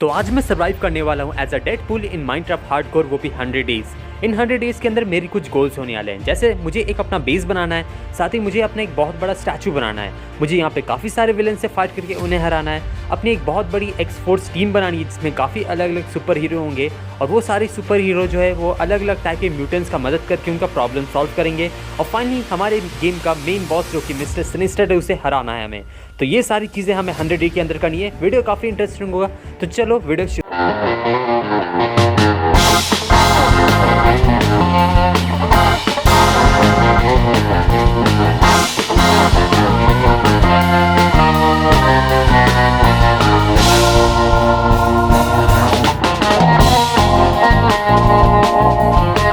तो आज मैं सर्वाइव करने वाला हूँ as a Deadpool in Minecraft hardcore, वो भी 100 डेज। इन 100 डेज के अंदर मेरी कुछ गोल्स होने वाले हैं, जैसे मुझे एक अपना बेस बनाना है, साथ ही मुझे अपना एक बहुत बड़ा स्टैचू बनाना है, मुझे यहाँ पे काफ़ी सारे विलन से फाइट करके उन्हें हराना है, अपनी एक बहुत बड़ी एक्स-फोर्स टीम बनानी है जिसमें काफ़ी अलग अलग सुपर हीरो होंगे और वो सारे सुपर हीरो जो है वो अलग अलग टाइप के म्यूटेंट्स का मदद करके उनका प्रॉब्लम सॉल्व करेंगे और फाइनली हमारे गेम का मेन बॉस जो कि मिस्टर सिनिस्टर है उसे हराना है हमें। तो ये सारी चीज़ें हमें 100 डे के अंदर करनी है। वीडियो काफ़ी इंटरेस्टिंग होगा, तो चलो वीडियो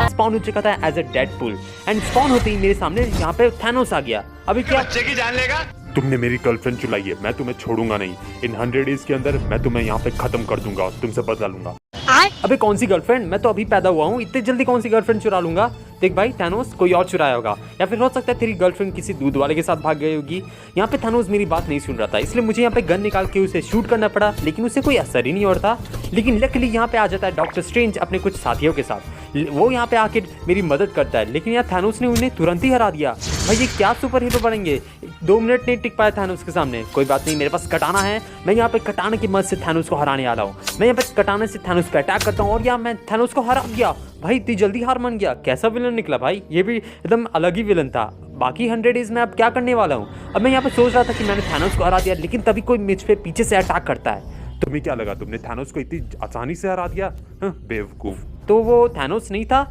स्पॉन हो चुका था as a Deadpool and spawn होते ही मेरे सामने यहाँ पे थैनोस आ गया। अभी क्या बच्चे की जान लेगा? तुमने मेरी गर्लफ्रेंड चुलाई है, मैं तुम्हें छोड़ूंगा नहीं। इन 100 डेज के अंदर मैं तुम्हें यहाँ पे खत्म कर दूंगा, तुमसे बदला लूंगा। अबे कौन सी गर्लफ्रेंड, मैं तो अभी पैदा हुआ हूँ, इतनी जल्दी कौन सी गर्लफ्रेंड चुरा लूंगा? देख भाई थैनोस, कोई और चुराया होगा या फिर हो सकता है तेरी गर्लफ्रेंड किसी दूध वाले के साथ भाग गई होगी। यहाँ पे थैनोस मेरी बात नहीं सुन रहा था, इसलिए मुझे यहाँ पे गन निकाल के उसे शूट करना पड़ा, लेकिन उसे कोई असर ही नहीं हो रहा था। लेकिन लकीली यहाँ पे आ जाता है डॉक्टर स्ट्रेंज अपने कुछ साथियों के साथ, वो यहाँ पे आके मेरी मदद करता है, लेकिन यहाँ थैनोस ने उन्हें तुरंत ही हरा दिया। भाई ये क्या सुपर हीरो बनेंगे, 2 मिनट नहीं टिक पाया थैनोस के सामने। कोई बात नहीं, मेरे पास कटाना है, मैं यहाँ पे कटाने की मदद से थैनोस को हराने वाला हूँ। मैं यहाँ पे कटाने से थैनोस पे अटैक करता हूँ और यहाँ मैं थैनोस को हरा दिया। भाई इतनी जल्दी हार मान गया, कैसा विलन निकला भाई, ये भी एकदम अलग ही विलन था। बाकी 100 डेज में अब क्या करने वाला हूँ? अब मैं यहाँ पे सोच रहा था कि मैंने थैनोस को हरा दिया, लेकिन तभी कोई मुझ पे पीछे से अटैक करता है। तुम्हें क्या लगा तुमने थैनोस को इतनी आसानी से हरा दिया? बेवकूफ। तो वो थैनोस नहीं था?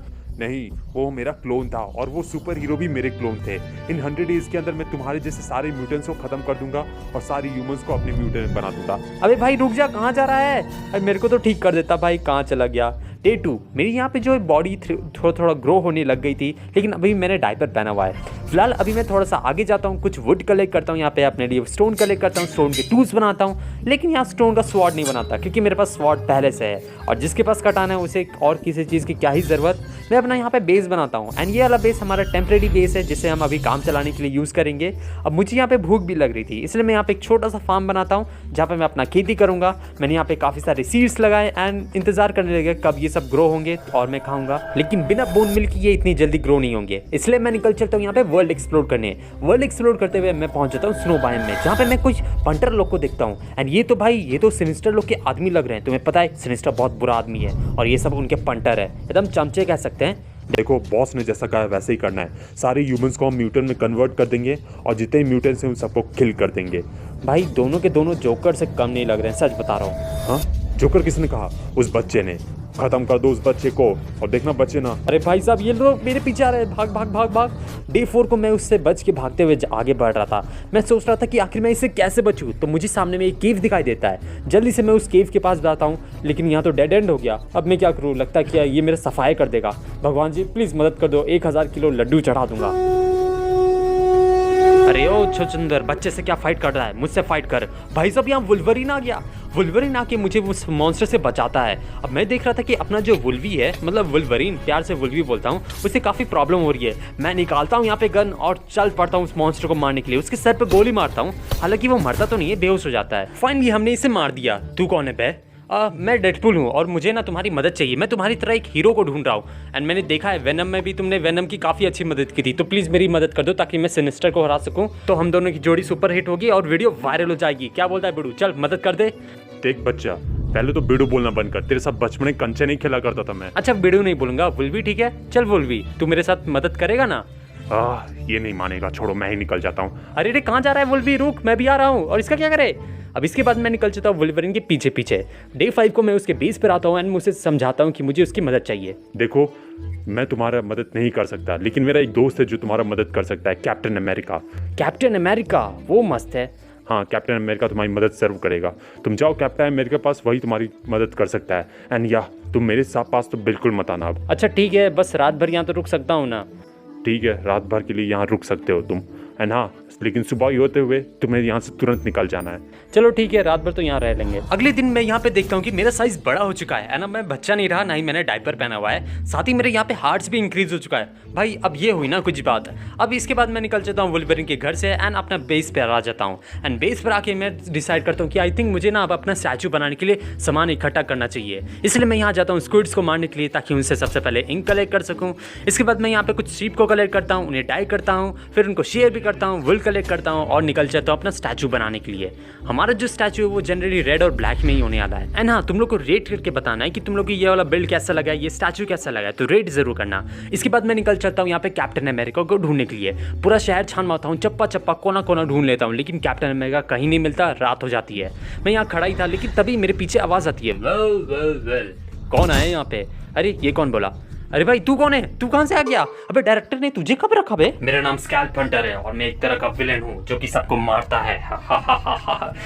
नहीं, वो मेरा क्लोन था और वो सुपर हीरो भी मेरे क्लोन थे। इन 100 डेज के अंदर मैं तुम्हारे जैसे सारे म्यूटेंट्स को खत्म कर दूंगा और सारे ह्यूमंस को अपने म्यूटेंट बना दूंगा। अबे भाई रुक जा, कहाँ जा रहा है? अरे मेरे को तो ठीक कर देता भाई, कहाँ चला गया? डे 2 मेरी यहाँ पे जो बॉडी थोड़ा थोड़ा ग्रो होने लग गई थी, लेकिन अभी मैंने डायपर पहना हुआ है। फिलहाल अभी मैं थोड़ा सा आगे जाता हूँ, कुछ वुड कलेक्ट करता हूँ, यहाँ पे अपने लिए स्टोन कलेक्ट करता हूँ, स्टोन के टूल्स बनाता हूँ, लेकिन यहाँ स्टोन का स्वॉर्ड नहीं बनाता क्योंकि मेरे पास स्वॉर्ड पहले से है और जिसके पास कटाना है उसे और किसी चीज़ की क्या ही ज़रूरत। मैं अपना यहाँ पे बेस बनाता हूँ एंड ये वाला बेस हमारा टेम्प्रेरी बेस है जिसे हम अभी काम चलाने के लिए यूज़ करेंगे। अब मुझे यहाँ पे भूख भी लग रही थी, इसलिए मैं यहाँ पे एक छोटा सा फार्म बनाता हूँ जहाँ पे मैं अपना खेती करूँगा। मैंने यहाँ पे काफ़ी सारे सीड्स लगाए एंड इंतजार करने लगे कब ये सब ग्रो होंगे और मैं खाऊंगा, लेकिन बिना बोन मिल्क ये इतनी जल्दी ग्रो नहीं होंगे, इसलिए मैं निकल चलता हूँ यहाँ पे वर्ल्ड एक्सप्लोर करने। वर्ल्ड एक्सप्लोर करते हुए मैं पहुंच जाता हूँ स्नो बायम में, जहाँ पे मैं कुछ पंटर लोग को देखता हूँ एंड ये तो भाई ये तो सिनिस्टर लोग के आदमी लग रहे हैं। तुम्हें पता है सिनिस्टर बहुत बुरा आदमी है और ये सब उनके पंटर है, एकदम चमचे कह सकते हैं। देखो बॉस ने जैसा कहा वैसे ही करना है, सारे ह्यूमंस को हम म्यूटेंट में कन्वर्ट कर देंगे और जितने म्यूटेंट्स हैं उन सबको किल कर देंगे। भाई दोनों के दोनों जोकर से कम नहीं लग रहे हैं, सच बता रहा हूँ। हाँ, जोकर किसने कहा? उस बच्चे ने। खत्म कर दो उस बच्चे को और देखना बच्चे ना। अरे भाई साहब ये लोग मेरे पीछे आ रहे हैं, भाग भाग भाग भाग। डे 4 को मैं उससे बच के भागते हुए आगे बढ़ रहा था। मैं सोच रहा था कि आखिर मैं इससे कैसे बचूं, तो मुझे सामने में एक केव दिखाई देता है। जल्दी से मैं उस केव के पास जाता हूँ, लेकिन यहाँ तो डेड एंड हो गया। अब मैं क्या करूँ, लगता है कि ये मेरा सफाई कर देगा। भगवान जी प्लीज़ मदद कर दो, 1000 किलो लड्डू चढ़ा दूंगा। अरे ओ छोचंदर, बच्चे से क्या फाइट कर रहा है, मुझसे फाइट कर। भाई साहब यहाँ वुल्वरीन आ गया, वुल्वरीन आके मुझे उस मॉन्स्टर से बचाता है। अब मैं देख रहा था कि अपना जो वुल्वी है, मतलब वुल्वरीन, प्यार से वुल्वी बोलता हूँ, उसे काफ़ी प्रॉब्लम हो रही है। मैं निकालता हूँ यहाँ पे गन और चल पड़ता हूँ उस मॉन्स्टर को मारने के लिए। उसके सर पे गोली मारता हूँ, हालांकि वो मरता तो नहीं है, बेहोश हो जाता है। फाइनली हमने इसे मार दिया। तू कौन है बे? मैं डेडपूल हूँ और मुझे ना तुम्हारी मदद चाहिए। मैं तुम्हारी तरह एक हीरो को ढूंढ रहा हूँ एंड मैंने देखा है वेनम में भी तुमने वेनम की काफ़ी अच्छी मदद की थी, तो प्लीज़ मेरी मदद कर दो ताकि मैं सिनिस्टर को हरा सकूँ। तो हम दोनों की जोड़ी सुपर हिट होगी और वीडियो वायरल हो जाएगी। क्या बोलता है बिडू? चल मदद कर दे। देख बच्चा, पहले तो बिडू बोलना बंद कर, तेरे साथ बचपन में कंचे नहीं खेला करता था मैं। अच्छा बिडू नहीं बोलूंगा, वुल्वी ठीक है। चल वुल्वी, तू मेरे साथ मदद करेगा ना? ये नहीं मानेगा, छोड़ो मैं ही निकल जाता हूँ। अरे रे कहाँ जा रहा है वुल्वी? रुक, मैं भी आ रहा हूँ। और इसका क्या करे? अब इसके बाद मैं निकल जाता हूँ वुल्वरीन के पीछे पीछे। डे 5 को मैं उसके बेस पर आता हूँ एंड मुझे समझाता हूँ कि मुझे उसकी मदद चाहिए। देखो मैं तुम्हारा मदद नहीं कर सकता, लेकिन मेरा एक दोस्त है जो तुम्हारा मदद कर सकता है, कैप्टन अमेरिका। Captain America? वो मस्त है। हाँ, कैप्टन अमेरिका तुम्हारी मदद सर्व करेगा। तुम जाओ कैप्टन अमेरिका के पास, वही तुम्हारी मदद कर सकता है। एंड या तुम मेरे साथ पास तो बिल्कुल मत आना अब। अच्छा ठीक है, बस रात भर यहाँ तो रुक सकता हूँ ना? ठीक है, रात भर के लिए यहाँ रुक सकते हो तुम। एंड हाँ, लेकिन सुबह होते हुए तुम्हें यहाँ से तुरंत निकल जाना है। चलो ठीक है, रात भर तो यहाँ रह लेंगे। अगले दिन मैं यहाँ पे देखता हूँ कि मेरा साइज बड़ा हो चुका है ना, मैं बच्चा नहीं रहा, ना ही मैंने डायपर पहना हुआ है, साथ ही मेरे यहाँ पे हार्ट्स भी इंक्रीज हो चुका है। भाई अब ये हुई ना कुछ बात। अब इसके बाद मैं निकल जाता हूँ वुल्वरिन के घर से एंड अपना बेस पर आ जाता हूँ। एंड बेस पर आके मैं डिसाइड करता हूँ कि आई थिंक मुझे ना अब अपना स्टैचू बनाने के लिए सामान इकट्ठा करना चाहिए। इसलिए मैं यहाँ जाता हूँ स्क्विड्स को मारने के लिए, ताकि उनसे सबसे पहले इंक कलेक्ट कर सकूँ। इसके बाद मैं यहाँ पे कुछ शीप को कलेक्ट करता हूँ, उन्हें डाई करता हूँ, फिर उनको शेयर भी करता हूँ, वुल कलेक्ट करता हूँ और निकल जाता हूँ अपना स्टैचू बनाने के लिए। हमारा जो स्टैचू है वो जनरली रेड और ब्लैक में ही होने वाला है। एंड हाँ, तुम लोग को रेट करके बताना है कि तुम लोग को ये वाला बिल्ड कैसा लगा है, ये स्टैचू कैसा लगा है, तो रेट जरूर करना। इसके बाद मैं निकल चलता हूँ यहाँ पे कैप्टन अमेरिका को ढूंढने के लिए। पूरा शहर छान मारता हूँ, चप्पा चप्पा कोना कोना ढूंढ लेता हूँ, लेकिन कैप्टन अमेरिका कहीं नहीं मिलता। रात हो जाती है, मैं यहाँ खड़ा ही था, लेकिन तभी मेरे पीछे आवाज़ आती है, वेल वेल वेल, कौन आया यहाँ पे? अरे ये कौन बोला? अरे भाई तू कौन है? तू कहां से आ गया? अबे डायरेक्टर ने तुझे कब रखा बे? मेरा नाम स्कैल्प हंटर है और मैं एक तरह का विलेन हूँ जो कि सबको मारता है।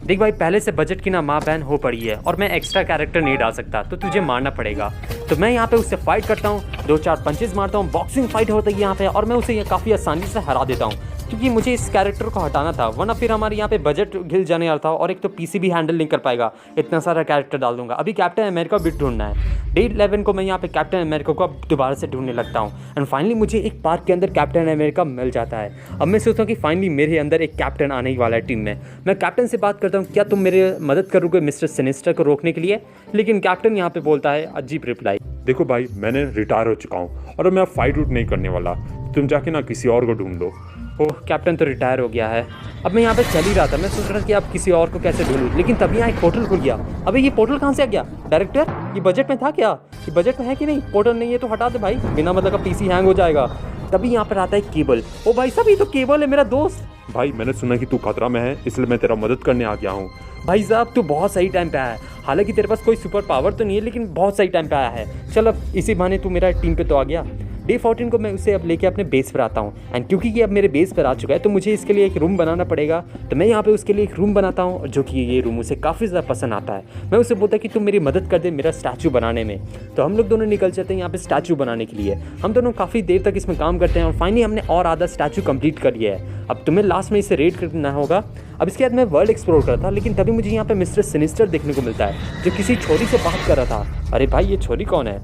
देख भाई, पहले से बजट की ना माँ बहन हो पड़ी है और मैं एक्स्ट्रा कैरेक्टर नहीं डाल सकता, तो तुझे मारना पड़ेगा। तो मैं यहाँ पे उससे फाइट करता हूँ, 2-4 पंचेस मारता हूँ, बॉक्सिंग फाइट होती है यहाँ पे, और मैं उसे ये काफ़ी आसानी से हरा देता हूँ, क्योंकि मुझे इस कैरेक्टर को हटाना था, वरना फिर हमारे यहाँ पे बजट घिल जाने वाला था और एक तो पीसी भी हैंडल नहीं कर पाएगा, इतना सारा कैरेक्टर डाल दूंगा। अभी कैप्टन अमेरिका भी ढूंढना है। डे 11 को मैं यहाँ पे कैप्टन अमेरिका को अब दोबारा से ढूंढने लगता हूँ एंड फाइनली मुझे एक पार्क के अंदर कैप्टन अमेरिका मिल जाता है। अब मैं सोचता हूँ कि फाइनली मेरे अंदर एक कैप्टन आने ही वाला है टीम में। मैं कैप्टन से बात करता हूँ, क्या तुम मेरे मदद करोगे मिस्टर सिनिस्टर को रोकने के लिए? लेकिन कैप्टन यहाँ पे बोलता है अजीब रिप्लाई, देखो भाई, मैंने रिटायर हो चुका हूँ और मैं अब फाइट उट नहीं करने वाला, तुम जाके ना किसी और को ढूंढ लो। ओह, कैप्टन तो रिटायर हो गया है। अब मैं यहाँ पे चल ही रहा था, मैं सोच रहा था कि अब किसी और को कैसे ढूंढूं, लेकिन तभी यहाँ एक पोर्टल खुल गया। अबे ये पोर्टल कहाँ से आ गया? डायरेक्टर, ये बजट में था क्या? ये बजट में है कि नहीं? पोर्टल नहीं है तो हटा दे भाई, बिना मतलब का पीसी हैंग हो जाएगा। तभी यहाँ पर आता है केबल। ओ भाई साहब, ये तो केबल है, मेरा दोस्त। भाई मैंने सुना कि तू खतरा में है, इसलिए मैं तेरा मदद करने आ गया हूँ। भाई साहब, तू बहुत सही टाइम पे आया है। हालांकि तेरे पास कोई सुपर पावर तो नहीं है, लेकिन बहुत सही टाइम पे आया है। चल अब इसी बहाने तू मेरा टीम पे तो आ गया। डे 14 को मैं उसे अब लेके अपने बेस पर आता हूँ एंड क्योंकि ये अब मेरे बेस पर आ चुका है तो मुझे इसके लिए एक रूम बनाना पड़ेगा। तो मैं यहाँ पे उसके लिए एक रूम बनाता हूँ, जो कि ये रूम उसे काफ़ी ज़्यादा पसंद आता है। मैं उसे बोलता कि तुम मेरी मदद कर दे मेरा स्टैचू बनाने में। तो हम लोग दोनों निकल जाते हैं यहाँ पे स्टैचू बनाने के लिए। हम दोनों काफ़ी देर तक इसमें काम करते हैं और फाइनली हमने और आधा स्टैचू कंप्लीट कर लिया है। अब तुम्हें लास्ट में इसे रेड करना होगा। अब इसके बाद मैं वर्ल्ड एक्सप्लोर कर रहा था, लेकिन तभी मुझे यहाँ पे मिस्टर सिनिस्टर देखने को मिलता है, जो किसी छोरी से बात कर रहा था। अरे भाई, ये छोरी कौन है?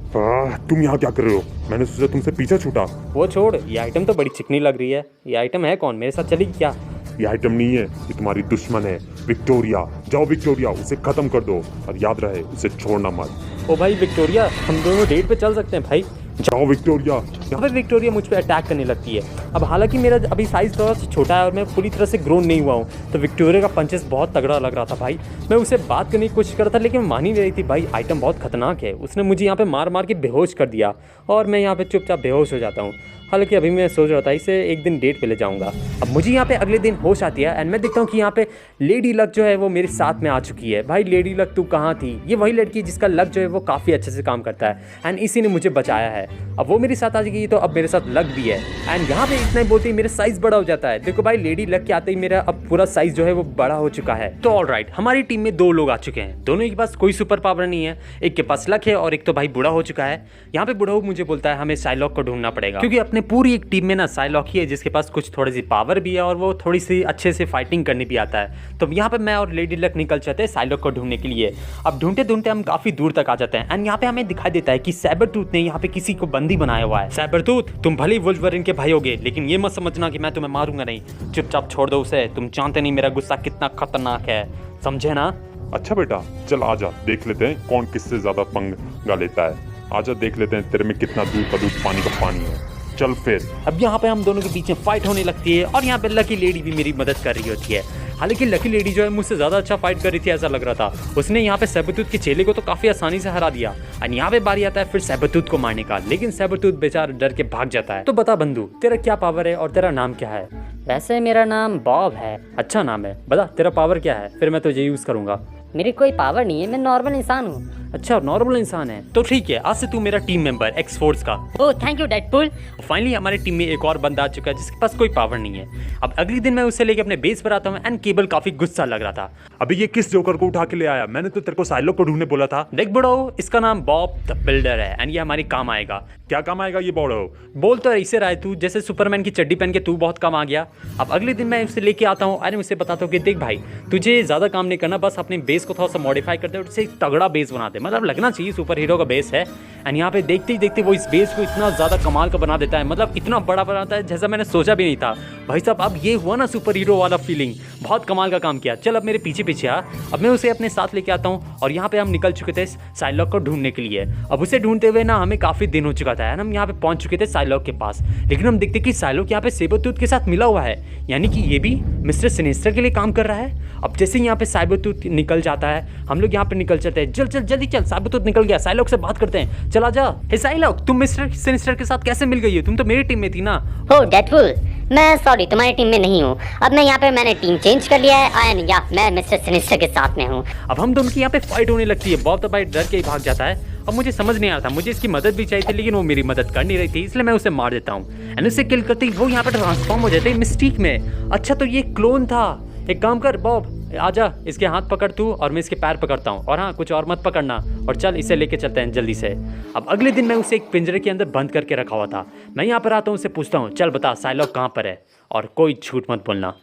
तुम यहाँ क्या कर रहे हो? मैंने सोचा तुमसे पीछा छूटा। वो छोड़, ये आइटम तो बड़ी चिकनी लग रही है। ये आइटम है कौन? मेरे साथ चलेगी क्या? ये आइटम नहीं है, ये तुम्हारी दुश्मन है, विक्टोरिया। जाओ विक्टोरिया, उसे खत्म कर दो और याद रहे उसे छोड़ना मत। ओ भाई विक्टोरिया, हम दोनों डेट पे चल सकते हैं भाई। जाओ विक्टोरिया। यहाँ पे विक्टोरिया मुझ पे अटैक करने लगती है। अब हालांकि मेरा अभी साइज़ थोड़ा सा छोटा है और मैं पूरी तरह से ग्रोन नहीं हुआ हूँ, तो विक्टोरिया का पंचेस बहुत तगड़ा लग रहा था भाई। मैं उससे बात करने की कोशिश कर रहा था, लेकिन मान ही नहीं रही थी। भाई आइटम बहुत खतरनाक है, उसने मुझे यहाँ पे मार मार के बेहोश कर दिया और मैं यहाँ पे चुपचाप बेहोश हो जाता हूँ। हालांकि अभी मैं सोच रहा था इसे एक दिन डेट पे ले जाऊंगा। अब मुझे यहाँ पे अगले दिन होश आती है एंड मैं देखता हूँ कि यहाँ पे लेडी लक जो है वो मेरे साथ में आ चुकी है। भाई लेडी लक तू कहाँ थी? ये वही लड़की जिसका लक जो है वो काफ़ी अच्छे से काम करता है एंड इसी ने मुझे बचाया है। अब वो मेरे साथ आ जाएगी तो अब मेरे साथ लक भी है एंड यहाँ पे इतना ही बोलते ही मेरा साइज़ बड़ा हो जाता है। देखो भाई, लेडी लक के आते ही मेरा अब पूरा साइज़ जो है वो बड़ा हो चुका है। तो ऑलराइट, हमारी टीम में 2 लोग आ चुके हैं, दोनों के पास कोई सुपर पावर नहीं है। एक के पास लक है और एक तो भाई बूढ़ा हो चुका है। यहाँ पे बूढ़ा मुझे बोलता है हमें साइलॉक को ढूंढना पड़ेगा, क्योंकि अपने पूरी एक टीम में ना साइलॉक ही है जिसके पास कुछ थोड़ी सी पावर भी है और वो थोड़ी सी अच्छे से फाइटिंग करनी भी आता है। तो यहाँ पे मैं और लेडी लक निकल जाते हैं साइलॉक को ढूंढने के लिए। अब ढूंढते ढूंढते हम काफी दूर तक आ जाते हैं एंड यहाँ पे हमें दिखाई देता है कि सैबरटूथ ने यहाँ पे किसी को बंदी बनाया हुआ है। सैबरटूथ, तुम भले ही वुल्वरिन के भाई होगे, लेकिन ये मत समझना कि मैं तुम्हें मारूंगा नहीं। चुपचाप छोड़ दो उसे, तुम जानते नहीं मेरा गुस्सा कितना खतरनाक है, समझे ना? अच्छा बेटा, चल आजा, देख लेते हैं कौन किससे ज्यादा पंगा लेता है। आजा देख लेते हैं तेरे में कितना दूध का दूध पानी का पानी है। चल फिर। अब यहाँ पे हम दोनों के बीच में फाइट होने लगती है और यहाँ पे लकी लेडी भी मेरी मदद कर रही होती है। हालांकि लकी लेडी जो है मुझसे ज़्यादा अच्छा फाइट कर रही थी ऐसा लग रहा था। उसने यहाँ पे सैबरटूथ के चेले को तो काफ़ी आसानी से हरा दिया और यहाँ पे बारी आता है फिर सैबरटूथ को मारने का, लेकिन सैबरटूथ बेचारा डर के भाग जाता है। तो बता बंधु, तेरा क्या पावर है और तेरा नाम क्या है? वैसे मेरा नाम बॉब है। अच्छा नाम है, बता तेरा पावर क्या है, फिर मैं तुझे यूज़ करूँगा। मेरी कोई पावर नहीं है, मैं नॉर्मल इंसान हूँ। अच्छा नॉर्मल इंसान है तो ठीक है, आज से तू मेरा टीम मेंबर एक्स फोर्स का। Oh thank you Deadpool. Finally हमारे टीम में एक और बंदा आ चुका है जिसके पास कोई पावर नहीं है। अब अगले दिन मैं उसे लेके अपने बेस पर आता हूँ एंड केबल काफी गुस्सा लग रहा था। अबे ये किस जोकर को उठा के ले आया? मैंने तो तेरे को साइलोक को ढूंढने बोला था। देख बड़ो, इसका नाम बॉब द बिल्डर है एंड ये हमारी काम आएगा। क्या काम आएगा ये बॉडो? बोल तो ऐसे रहा है तू जैसे सुपरमैन की चड्डी पहन के तू बहुत काम आ गया। अब अगले दिन मैं उसे लेके आता हूँ और उसे बताता हूँ कि देख भाई, तुझे ज़्यादा काम नहीं करना, बस अपने बेस को थोड़ा सा मॉडिफाई करते हैं और उसे एक तगड़ा बेस बनाते हैं, मतलब लगना चाहिए सुपर हीरो का बेस है। एंड यहाँ पे देखते ही देखते वो इस बेस को इतना ज़्यादा कमाल का बना देता है, मतलब इतना बड़ा बनाता है जैसा मैंने सोचा भी नहीं था। भाई साहब अब ये हुआ ना सुपर हीरो वाला फीलिंग, बहुत कमाल का काम किया। चल अब मेरे पीछे पीछे आ, अब मैं उसे अपने साथ लेके आता हूँ और यहाँ पे हम निकल चुके थे साइलॉक को ढूंढने के लिए। अब उसे ढूंढते हुए ना हमें काफ़ी दिन हो चुका था एंड हम यहाँ पे पहुँच चुके थे साइलॉक के पास। लेकिन हम देखते कि साइलॉक यहाँ पे सेबरटूथ के साथ मिला हुआ है, यानी कि ये भी मिस्टर सिनेस्टर के लिए काम कर रहा है। अब जैसे ही यहाँ पे साइबरटूथ निकल जाता है, हम लोग यहाँ पे निकल चलते हैं। जल्दी चल, साइबरटूथ निकल गया, साइलॉक से बात करते हैं। चला जा। हे साइलॉक, तुम मिस्टर सिनेस्टर के साथ कैसे मिल गई हो? तुम तो मेरी टीम में थी ना। हो डेडपूल, मैं सॉरी तुम्हारी टीम में नहीं हूँ। अब मैं यहाँ पे मैंने टीम चेंज कर लिया है एंड या मैं मिस्टर सिनिस्टर के साथ में हूँ। अब हम दोनों की यहाँ पे फाइट होने लगती है। बॉब तो भाई डर के ही भाग जाता है। अब मुझे समझ नहीं आ रहा था, मुझे इसकी मदद भी चाहिए थी लेकिन वो मेरी मदद कर नहीं रही थी, इसलिए मैं उसे मार देता हूँ एंड उसे किल करते ही वो यहाँ पे ट्रांसफॉर्म हो जाते हैं मिस्टीक में। अच्छा तो ये क्लोन था। एक काम कर बॉब, आजा, इसके हाथ पकड़ तू और मैं इसके पैर पकड़ता हूँ, और हाँ कुछ और मत पकड़ना, और चल इसे लेके चलते हैं जल्दी से। अब अगले दिन मैं उसे एक पिंजरे के अंदर बंद करके रखा हुआ था। मैं यहाँ पर आता हूँ, उसे पूछता हूँ चल बता साइलॉक कहाँ पर है, और कोई झूठ मत बोलना।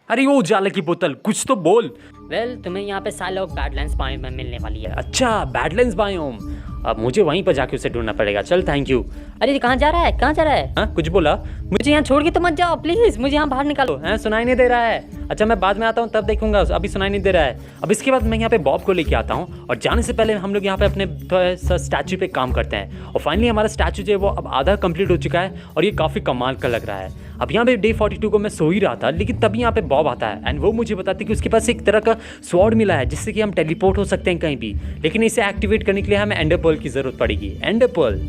अरे वो उजाले की बोतल, कुछ तो बोल। वेल तुम्हें यहाँ पे साइलॉक बैडलैंड्स बायोम में मिलने वाली है। अच्छा बैडलैंड्स बायोम, अब मुझे वहीं पर जाके उसे ढूंढना पड़ेगा। चल थैंक यू। अरे कहाँ जा रहा है, कहाँ जा रहा है? हाँ कुछ बोला? मुझे यहाँ छोड़ के तो मत जाओ प्लीज, मुझे यहाँ बाहर निकालो। हैं सुनाई नहीं दे रहा है? अच्छा मैं बाद में आता हूँ तब देखूंगा, अभी सुनाई नहीं दे रहा है। अब इसके बाद मैं यहाँ पे बॉब को लेके आता हूँ और जाने से पहले हम लोग यहाँ पे अपने स्टैचू पे काम करते हैं। और फाइनली हमारा स्टैचू जो है वो अब आधा कंप्लीट हो चुका है और ये काफ़ी कमाल का लग रहा है। अब यहाँ पे डे 42 को मैं सो ही रहा था, लेकिन तभी यहाँ पे बॉब आता है एंड वो मुझे बताते हैं कि उसके पास एक तरह का स्वॉर्ड मिला है जिससे कि हम टेलीपोर्ट हो सकते हैं कहीं भी, लेकिन इसे एक्टिवेट करने के लिए हमें एंडर पर्ल की ज़रूरत पड़ेगी। एंडर पर्ल,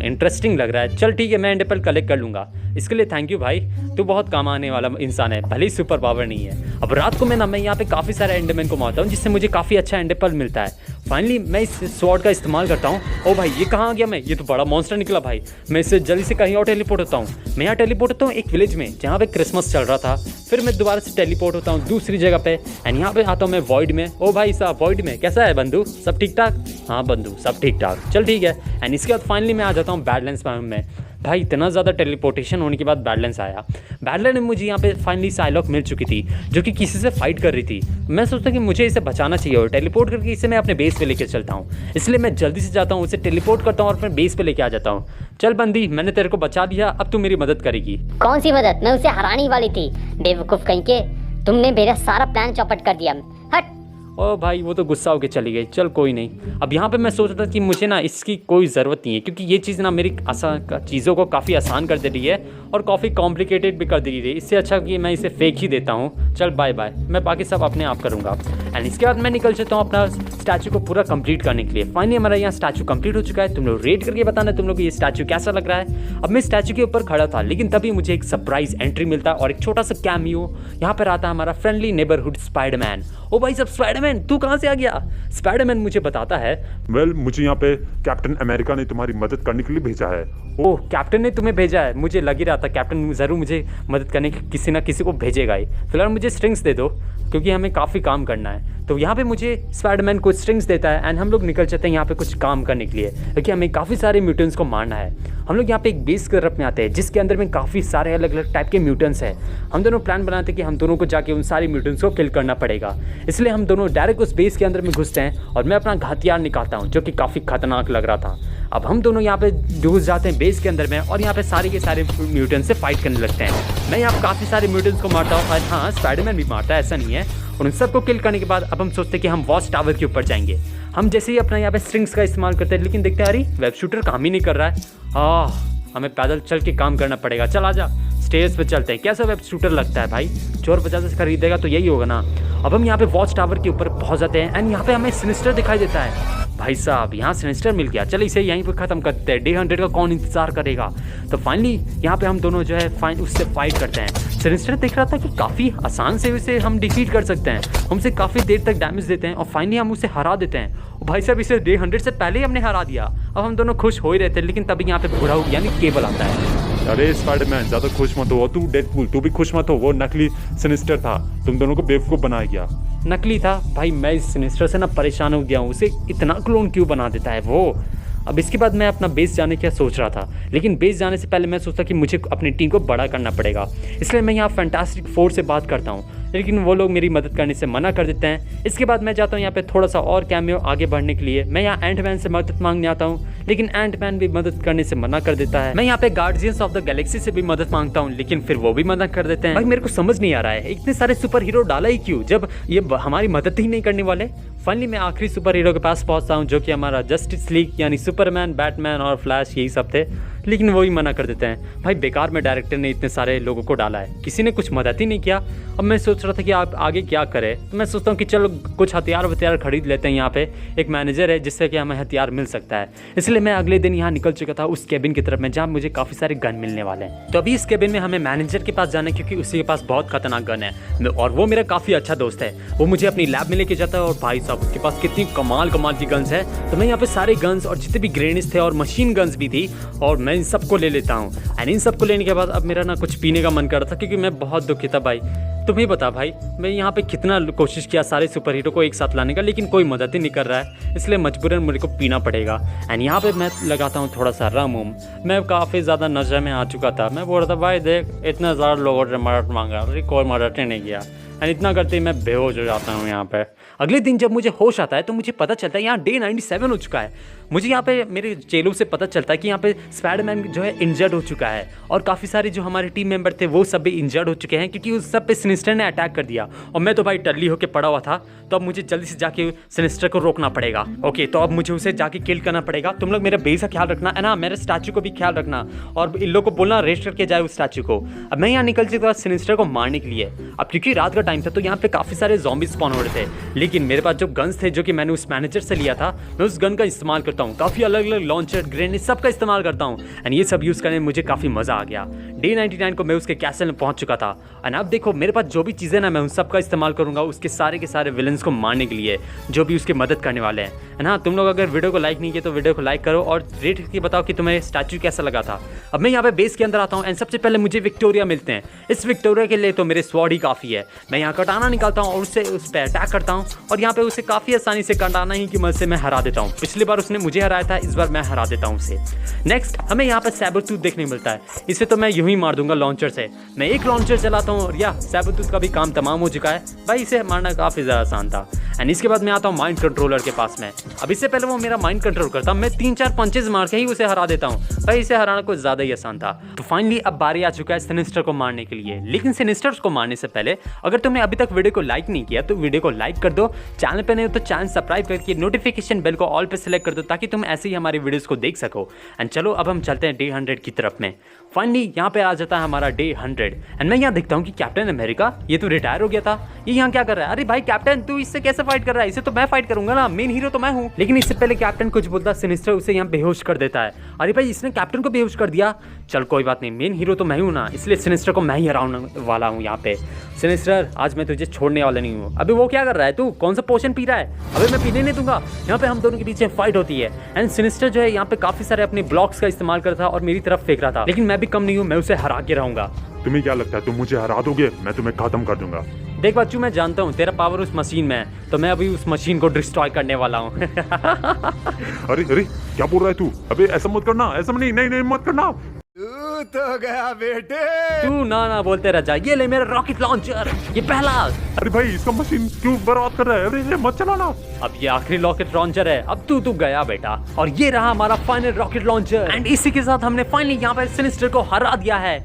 इंटरेस्टिंग लग रहा है। चल ठीक है, मैं एंडर पर्ल कलेक्ट कर लूँगा। इसके लिए थैंक यू भाई, तू बहुत काम आने वाला इंसान है, भले ही सुपर पावर नहीं है। अब रात को मैं यहाँ पे काफ़ी सारे एंडरमैन को मारता हूँ जिससे मुझे काफ़ी अच्छा एंडर पर्ल मिलता है। फाइनली मैं इस स्वॉर्ड का इस्तेमाल करता हूँ। ओ भाई ये कहाँ आ गया मैं, ये तो बड़ा मॉन्स्टर निकला भाई। मैं इससे जल्दी से कहीं और टेलीपोर्ट होता हूँ। मैं यहाँ टेलीपोर्ट होता हूँ एक विलेज में जहाँ पे क्रिसमस चल रहा था। फिर मैं दोबारा से टेलीपोर्ट होता हूँ दूसरी जगह पे एंड यहाँ पे आता हूँ मैं वॉइड में। ओ भाई साहब वॉइड में कैसा है बंधु, सब ठीक ठाक? हाँ बंधु सब ठीक ठाक, चल ठीक है। एंड इसके बाद फाइनली मैं आ जाता हूँ बैडलैंड्स बायोम में। भाई इतना ज़्यादा टेलीपोर्टेशन होने के बाद बैडलैंड्स आया। बैडलैंड में मुझे यहाँ पे फाइनली साइलॉक मिल चुकी थी जो कि किसी से फाइट कर रही थी। मैं सोचता कि मुझे इसे बचाना चाहिए और टेलीपोर्ट करके इसे मैं अपने बेस पे लेके चलता हूँ, इसलिए मैं जल्दी से जाता हूँ, उसे टेलीपोर्ट करता हूँ और अपने बेस पे लेके आ जाता हूँ। चल बंदी, मैंने तेरे को बचा लिया, अब तू मेरी मदद करेगी। कौन सी मदद, मैं उसे हराने ही वाली थी बेवकूफ कहीं के, तुमने मेरा सारा प्लान चौपट कर दिया। हट। ओ भाई वो तो गुस्सा होकर चली गई, चल कोई नहीं। अब यहाँ पे मैं सोच रहा था कि मुझे ना इसकी कोई ज़रूरत नहीं है क्योंकि ये चीज़ ना मेरी चीज़ों को काफ़ी आसान कर दे रही है और काफ़ी कॉम्प्लिकेटेड भी कर दे रही है। इससे अच्छा कि मैं इसे फेंक ही देता हूँ। चल बाय बाय, मैं बाकी सब अपने आप करूँगा। एंड इसके बाद मैं निकल चलता हूँ अपना स्टैचू को पूरा कंप्लीट करने के लिए। फाइनली हमारा यहाँ स्टैचू कंप्लीट हो चुका है। तुम लोग रेट करके बताना तुम लोग को ये स्टैचू कैसा लग रहा है। अब मैं स्टैचू के ऊपर खड़ा था लेकिन तभी मुझे एक सरप्राइज एंट्री मिलता है और एक छोटा सा कैमियो। यहाँ पर आता है हमारा फ्रेंडली नेबरहुड स्पाइडरमैन। ओ भाई सब स्पाइडरमैन तू कहाँ से आ गया? स्पाइडरमैन मुझे बताता है वेल मुझे यहाँ पे कैप्टन अमेरिका ने तुम्हारी मदद करने के लिए भेजा है। ओह कैप्टन ने तुम्हें भेजा है? मुझे लग ही रहा था कैप्टन ज़रूर मुझे मदद करने के किसी ना किसी को भेजेगा ही। फिलहाल मुझे स्ट्रिंग्स दे दो क्योंकि हमें काफ़ी काम करना है। तो यहाँ पे मुझे स्पाइडरमैन कुछ स्ट्रिंग्स देता है एंड हम लोग निकल चलते हैं यहाँ पे कुछ काम करने के लिए क्योंकि हमें काफ़ी सारे म्यूटेंट्स को मारना है। हम लोग यहाँ पे एक बेस तरफ में आते हैं जिसके अंदर में काफ़ी सारे अलग अलग टाइप के म्यूटेंट्स हैं। हम दोनों प्लान बनाते हैं कि हम दोनों को जाके उन सारे म्यूटेंट्स को किल करना पड़ेगा, इसलिए हम दोनों डायरेक्ट उस बेस के अंदर में घुसते हैं और मैं अपना हथियार निकालता हूँ जो कि काफ़ी खतरनाक लग रहा था। अब हम दोनों यहाँ पे घुस जाते हैं बेस के अंदर में और यहाँ पे सारे के सारे म्यूटेंट्स से फाइट करने लगते हैं। मैं यहाँ काफ़ी सारे म्यूटेंट्स को मारता हूँ और हाँ स्पाइडरमैन भी मारता है, ऐसा नहीं है। और उन सबको किल करने के बाद अब हम सोचते हैं कि हम वॉच टावर के ऊपर जाएंगे। हम जैसे ही अपना यहाँ पे स्ट्रिंग्स का इस्तेमाल करते हैं लेकिन देखते हैं अरे वेब शूटर काम ही नहीं कर रहा है। हमें पैदल चल के काम करना पड़ेगा। चल आजा स्टेज पे चलते हैं। कैसा वेब शूटर लगता है भाई, चोर 50 से खरीदेगा तो यही होगा ना। अब हम यहाँ पे वॉच टावर के ऊपर पहुँच जाते हैं एंड यहाँ पे हमें सिनिस्टर दिखाई देता है। भाई साहब यहाँ सिनिस्टर मिल गया, चल इसे यहीं पे ख़त्म करते हैं। डे 100 का कौन इंतजार करेगा। तो फाइनली यहाँ पे हम दोनों जो है उससे फाइट करते हैं। सिनिस्टर देख रहा था कि काफ़ी आसान से उसे हम डिफीट कर सकते हैं, हम उसे काफ़ी देर तक डैमेज देते हैं और फाइनली हम उसे हरा देते हैं। और भाई साहब इसे डे 100 से पहले ही हमने हरा दिया। अब हम दोनों खुश हो ही रहे थे, लेकिन तभी यहाँ पे बूढ़ा यानी केबल आता है। अरे स्पाइडरमैन ज़्यादा खुश मत हो, तू डेडपूल तू भी खुश मत हो, वो नकली सिनिस्टर था, तुम दोनों को बेवकूफ़ बनाया गया। नकली था भाई, मैं इस सिनिस्टर से ना परेशान हो गया हूँ, उसे इतना क्लोन क्यों बना देता है वो। अब इसके बाद मैं अपना बेस जाने का सोच रहा था, लेकिन बेस जाने से पहले मैं सोचता कि मुझे अपनी टीम को बड़ा करना पड़ेगा, इसलिए मैं यहाँ फैंटास्टिक फोर से बात करता हूँ, लेकिन वो लोग मेरी मदद करने से मना कर देते हैं। इसके बाद मैं जाता हूँ यहाँ पे थोड़ा सा और कैमियो आगे बढ़ने के लिए। मैं यहाँ एंटमैन से मदद मांगने आता हूँ, लेकिन एंटमैन भी मदद करने से मना कर देता है। मैं यहाँ पे गार्डियंस ऑफ द गैलेक्सी से भी मदद मांगता हूँ, लेकिन फिर वो भी मना कर देते हैं। भाई मेरे को समझ नहीं आ रहा है इतने सारे सुपर हीरो डाला ही क्यों, जब ये हमारी मदद ही नहीं करने वाले। फाइनली मैं आखिरी सुपर हीरो के पास पहुंचता हूं, जो कि हमारा जस्टिस लीग यानी सुपरमैन, बैटमैन और फ्लैश यही सब थे, लेकिन वो ही मना कर देते हैं। भाई बेकार में डायरेक्टर ने इतने सारे लोगों को डाला है, किसी ने कुछ मदद ही नहीं किया। अब मैं सोच रहा था कि आप आगे क्या करें, तो मैं सोचता हूँ कि चलो कुछ हथियार खरीद लेते हैं। यहाँ पे एक मैनेजर है जिससे कि हमें हथियार मिल सकता है, इसलिए मैं अगले दिन यहाँ निकल चुका था उस केबिन की तरफ में जहाँ मुझे काफ़ी सारे गन मिलने वाले हैं। तो अभी इस केबिन में हमें मैनेजर के पास जाना है, क्योंकि उसी के पास बहुत खतरनाक गन है और वो मेरा काफ़ी अच्छा दोस्त है। वो मुझे अपनी लैब में लेके जाता है और भाई साहब उसके पास कितनी कमाल की गन्स है। तो मैं यहाँ पे सारे गन्स और जितने भी ग्रेनेड्स थे और मशीन गन्स भी थी, और मैं इन सबको ले लेता हूँ। एंड इन सबको लेने के बाद अब मेरा ना कुछ पीने का मन कर रहा था, क्योंकि मैं बहुत दुखी था भाई। तुम्हें बता भाई, मैं यहाँ पे कितना कोशिश किया सारे सुपर हीरो को एक साथ लाने का, लेकिन कोई मदद ही नहीं कर रहा है, इसलिए मजबूरन मुझे को पीना पड़ेगा। एंड यहाँ पे मैं लगाता हूँ थोड़ा सा रम उम। मैं काफ़ी ज़्यादा नशे में आ चुका था। मैं बोल रहा था भाई देख इतने ज़्यादा लोगों से मदद मांगा, कोई मदद ही नहीं किया, एंड इतना करते ही मैं बेहोश हो जाता हूँ यहाँ पे। अगले दिन जब मुझे होश आता है तो मुझे पता चलता है यहाँ डे 97 हो चुका है। मुझे यहाँ पे मेरे चेलों से पता चलता है कि यहाँ पे स्पाइडरमैन जो है इंजर्ड हो चुका है, और काफ़ी सारे जो हमारे टीम मेंबर थे वो सब भी इंजर्ड हो चुके हैं, क्योंकि उस सब पे सिनिस्टर ने अटैक कर दिया। और मैं तो भाई टल्ली होकर पड़ा हुआ था, तो अब मुझे जल्दी से जाके सिनिस्टर को रोकना पड़ेगा। ओके, तो अब मुझे उसे जाके किल करना पड़ेगा। तुम लोग मेरे बेस का ख्याल रखना है ना, मेरे स्टैचू को भी ख्याल रखना, और इन लोग को बोलना रेस्ट करके जाए उस स्टैचू को। अब मैं यहाँ निकल चुका सिनिस्टर को मारने के लिए। अब क्योंकि रात का टाइम था तो यहाँ पे काफ़ी सारे ज़ॉम्बी स्पॉन हो रहे थे, लेकिन मेरे पास जो गन्स थे जो कि मैंने उस मैनेजर से लिया था, मैं उस गन का इस्तेमाल करता हूँ। काफ़ी अलग अलग लॉन्चर, ग्रेनेड सबका इस्तेमाल करता हूँ, एंड ये सब यूज़ करने में मुझे काफ़ी मज़ा आ गया। डे 99 को मैं उसके कैसल में पहुँच चुका था, एंड अब देखो मेरे पास जो भी चीज़ें ना, मैं उन सब का इस्तेमाल करूँगा उसके सारे के सारे विलन्स को मारने के लिए, जो भी उसकी मदद करने वाले हैं। एंड हाँ, तुम लोग अगर वीडियो को लाइक नहीं किया तो वीडियो को लाइक करो और रेट करके बताओ कि तुम्हें स्टैचू कैसा लगा था। अब मैं यहाँ पे बेस के अंदर आता हूँ, एंड सबसे पहले मुझे विक्टोरिया मिलते हैं। इस विक्टोरिया के लिए तो मेरे स्वॉर्ड ही काफ़ी है। मैं यहाँ कटाना निकालता हूँ और उससे उस पर अटैक करता हूँ, और यहाँ पे उसे काफ़ी आसानी से कटाना ही की मदद से मैं हरा देता हूँ। पिछली बार उसने मुझे हराया था, इस बार मैं हरा देता हूँ उसे। नेक्स्ट हमें यहाँ पे सैबरटूथ देखने मिलता है, इसे तो मैं यूं ही मार दूंगा लॉन्चर से। मैं एक लॉन्चर चलाता हूँ और या सैबरटूथ का भी काम तमाम हो चुका है भाई, इसे मारना काफ़ी ज़्यादा आसान था। एंड इसके बाद मैं आता हूँ माइंड कंट्रोलर के पास में। अब इससे पहले वो मेरा माइंड कंट्रोल करता, मैं 3-4 पंचेज मार के ही उसे हरा देता हूँ भाई, इसे हराना कुछ ज़्यादा ही आसान था। तो फाइनली अब बारी आ चुका है सिनिस्टर को मारने के लिए, लेकिन सिनिस्टर को मारने से पहले अगर तुमने अभी तक वीडियो को लाइक नहीं किया तो वीडियो को लाइक कर दो, चैनल पे नहीं हो तो चैनल सब्सक्राइब करके नोटिफिकेशन बेल को ऑल पे सिलेक्ट कर दो, ताकि तुम ऐसे ही हमारी वीडियोस को देख सको। एंड चलो अब हम चलते हैं डे 100 की तरफ में। फाइनली यहाँ पे आ जाता है हमारा डे 100, एंड मैं यहाँ देखता हूँ कि कैप्टन अमेरिका ये तो रिटायर हो गया था, ये यहाँ क्या कर रहा है। अरे भाई कैप्टन, तू इससे कैसे फाइट कर रहा है, इसे तो मैं फाइट करूंगा ना, मेन हीरो तो मैं हूँ। लेकिन इससे पहले कैप्टन कुछ बोलता, सिनिस्टर उसे यहाँ बेहोश कर देता है। अरे भाई इसने कैप्टन को बेहोश कर दिया, चल कोई बात नहीं, मेन हीरो तो मैं हूँ ना, इसलिए सिनिस्टर को मैं ही हराने वाला हूँ यहाँ पे। सिनिस्टर आज मैं तुझे छोड़ने वाला नहीं हूँ। अभी वो क्या कर रहा है, तू कौन सा पोशन पी रहा है, अभी मैं पीने नहीं दूंगा। यहाँ पे हम दोनों के बीच फाइट होती है, एंड सिनिस्टर जो है यहाँ पे काफी सारे अपने ब्लॉक्स का इस्तेमाल कर रहा था और मेरी तरफ फेंक रहा था, लेकिन मैं भी कम नहीं हूँ, मैं उसे हरा के रहूंगा। तुम्हें क्या लगता है तुम मुझे हरा दोगे? मैं तुम्हें खत्म कर दूंगा। देख बच्चू, मैं जानता हूँ तेरा पावर उस मशीन में है, तो मैं अभी उस मशीन को डिस्ट्रॉय करने वाला हूँ। अरे अरे क्या बोल रहा है तू? अबे ऐसा मत करना, ऐसा नहीं मत करना। तू तो गया बेटे। तू ना बोलते रह जा। ये ले मेरा रॉकेट लॉन्चर, ये पहला। अरे भाई इसका मशीन क्यों बर्बाद कर रहा है? अरे ये मत चलाना। अब ये आखिरी रॉकेट लॉन्चर है, अब तू गया बेटा। और ये रहा हमारा फाइनल रॉकेट लॉन्चर, एंड इसी के साथ हमने फाइनली यहाँ पे सिनिस्टर को हरा दिया है।